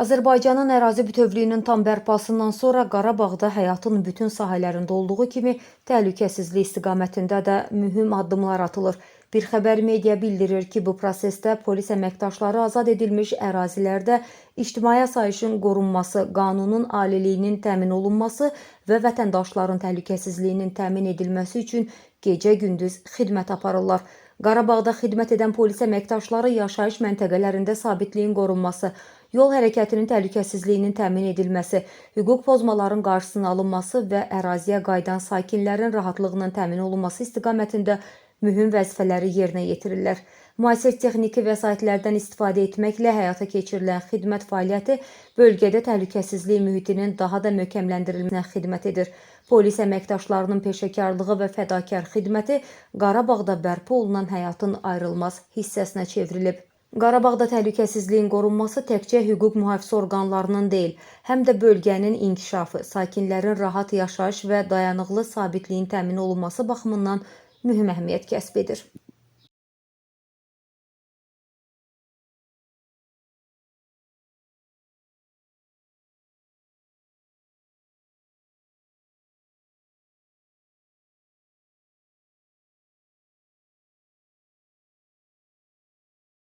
Azərbaycanın ərazi bütövlüyünün tam bərpasından sonra Qarabağda həyatın bütün sahələrində olduğu kimi təhlükəsizlik istiqamətində də mühüm addımlar atılır. Bir xəbər media bildirir ki, bu prosesdə polis əməkdaşları azad edilmiş ərazilərdə ictimai asayişin qorunması, qanunun aliliyinin təmin olunması və vətəndaşların təhlükəsizliyinin təmin edilməsi üçün gecə-gündüz xidmət aparırlar. Qarabağda xidmət edən polis əməkdaşları yaşayış məntəqələrində sabitliyin qorunması, yol hərəkətinin təhlükəsizliyinin təmin edilməsi, hüquq pozmaların qarşısının alınması və əraziyə qayıdan sakinlərin rahatlığının təmin olunması istiqamətində mühüm vəzifələri yerinə yetirirlər. Müasir texniki vəsaitlərdən istifadə etməklə həyata keçirilən xidmət fəaliyyəti bölgədə təhlükəsizlik mühitinin daha da möhkəmləndirilməsinə xidmət edir. Polis əməkdaşlarının peşəkarlığı və fədakar xidməti Qarabağda bərpa olunan həyatın ayrılmaz hissəsinə çevrilib. Qarabağda təhlükəsizliyin qorunması təkcə hüquq mühafizə orqanlarının deyil, həm də bölgənin inkişafı, sakinlərin rahat yaşayış və dayanıqlı sabitliyin təmin olunması baxımından mühüm əhəmiyyət kəsb edir.